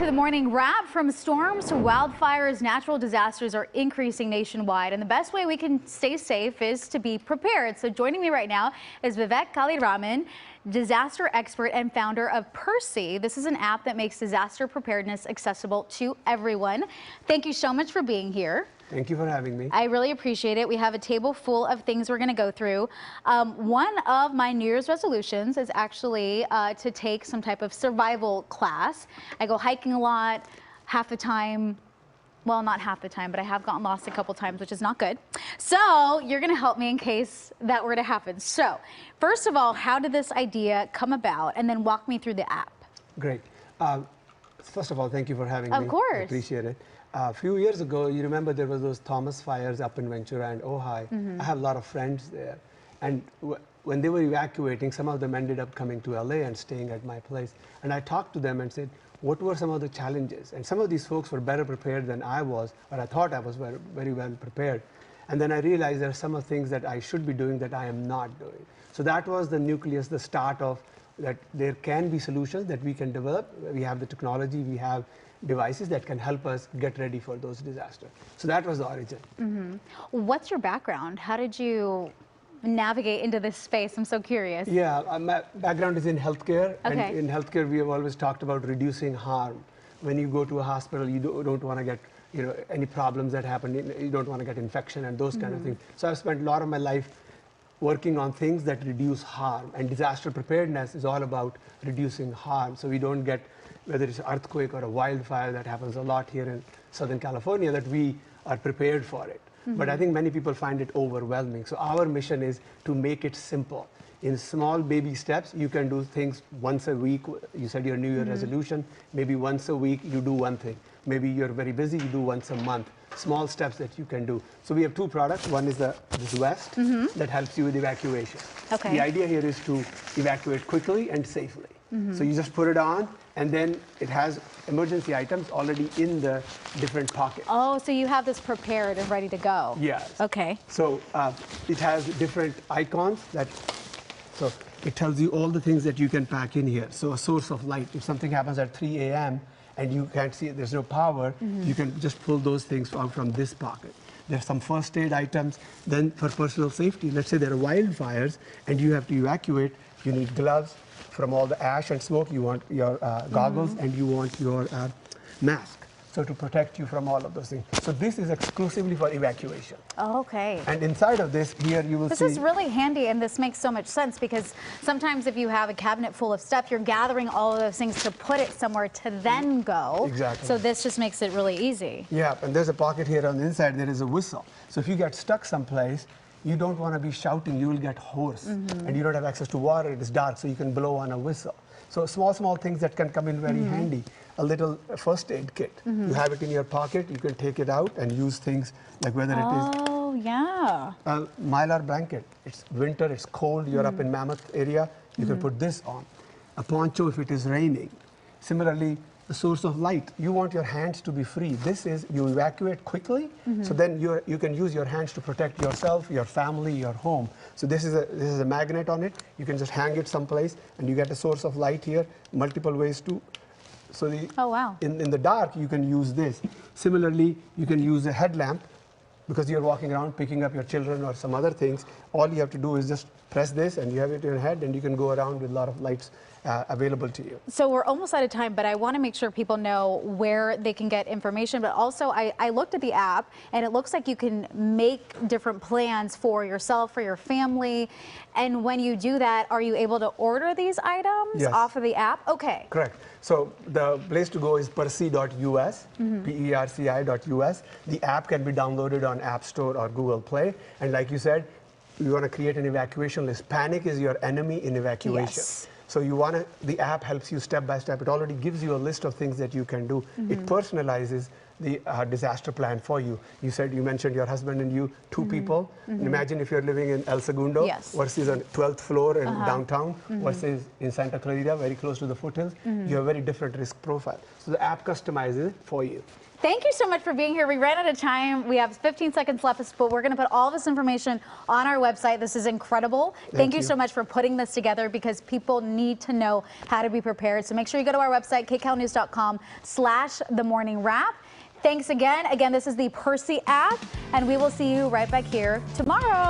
to the morning wrap. From storms to wildfires, natural disasters are increasing nationwide, and the best way we can stay safe is to be prepared. So joining me right now is Vivek Kaliraman, disaster expert and founder of Perci. This is an app that makes disaster preparedness accessible to everyone. Thank you so much for being here. Thank you for having me. I really appreciate it. We have a table full of things we're going to go through. One of my New Year's resolutions is actually to take some type of survival class. I go hiking a lot, half the time. Well, not half the time, but I have gotten lost a couple times, which is not good. So you're going to help me in case that were to happen. So first of all, how did this idea come about? And then walk me through the app. Great. First of all, thank you for having me. Of course. I appreciate it. A few years ago, you remember there was those Thomas fires up in Ventura and Ojai. I have a lot of friends there. And when they were evacuating, some of them ended up coming to LA and staying at my place. And I talked to them and said, what were some of the challenges? And some of these folks were better prepared than I was, or I thought I was very, very well prepared. And then I realized there are some of the things that I should be doing that I am not doing. So that was the nucleus, the start of that there can be solutions that we can develop. We have the technology, we have devices that can help us get ready for those disasters. So that was the origin. What's your background? How did you navigate into this space? I'm so curious. Yeah, my background is in healthcare. Okay. And in healthcare, we have always talked about reducing harm. When you go to a hospital, you don't want to get any problems that happen. You don't want to get infection and those kind of things. So I've spent a lot of my life working on things that reduce harm. And disaster preparedness is all about reducing harm. So we don't get, whether it's an earthquake or a wildfire that happens a lot here in Southern California, that we are prepared for it. But I think many people find it overwhelming. So our mission is to make it simple. In small baby steps, you can do things once a week. You said your New Year resolution. Maybe once a week, you do one thing. Maybe you're very busy, you do once a month. Small steps that you can do. So we have two products. One is this vest that helps you with evacuation. Okay. The idea here is to evacuate quickly and safely. So you just put it on, and then it has emergency items already in the different pockets. Oh, so you have this prepared and ready to go. Yes. Okay. So it has different icons so it tells you all the things that you can pack in here. So a source of light. If something happens at 3 a.m. and you can't see it, there's no power, you can just pull those things out from this pocket. There's some first aid items. Then for personal safety, let's say there are wildfires and you have to evacuate, you need gloves. From all the ash and smoke, you want your goggles and you want your mask. So to protect you from all of those things. So this is exclusively for evacuation. Oh, okay. And inside of this, here you will see. This is really handy, and this makes so much sense because sometimes if you have a cabinet full of stuff, you're gathering all of those things to put it somewhere to then go. Exactly. So this just makes it really easy. Yeah, and there's a pocket here on the inside. There is a whistle. So if you get stuck someplace, you don't want to be shouting, you will get hoarse. And you don't have access to water, it is dark, so you can blow on a whistle. So small things that can come in very handy. A little first aid kit. You have it in your pocket, you can take it out and use things like whether it is Oh, yeah. a Mylar blanket. It's winter, it's cold, you're up in Mammoth area, you can put this on. A poncho if it is raining. Similarly, the source of light. You want your hands to be free. This is, you evacuate quickly, so then you can use your hands to protect yourself, your family, your home. So this is a magnet on it. You can just hang it someplace and you get a source of light here, multiple ways to. So Oh, wow. In the dark, you can use this. Similarly, you can use a headlamp because you're walking around picking up your children or some other things. All you have to do is just press this and you have it in your head and you can go around with a lot of lights available to you. So we're almost out of time, but I want to make sure people know where they can get information. But also, I looked at the app, and it looks like you can make different plans for yourself, for your family. And when you do that, are you able to order these items off of the app? Okay. Correct. So the place to go is perci.us, perci.us. The app can be downloaded on App Store or Google Play. And like you said, you want to create an evacuation list. Panic is your enemy in evacuation. Yes. So the app helps you step by step. It already gives you a list of things that you can do. It personalizes the disaster plan for you. You mentioned your husband and you, two people. Imagine if you're living in El Segundo versus on 12th floor in downtown versus in Santa Clarita, very close to the foothills. You have a very different risk profile. So the app customizes it for you. Thank you so much for being here. We ran out of time. We have 15 seconds left, but we're going to put all this information on our website. This is incredible. Thank you so much for putting this together, because people need to know how to be prepared. So make sure you go to our website, kcalnews.com/themorningwrap. Thanks again. Again, this is the Perci app, and we will see you right back here tomorrow.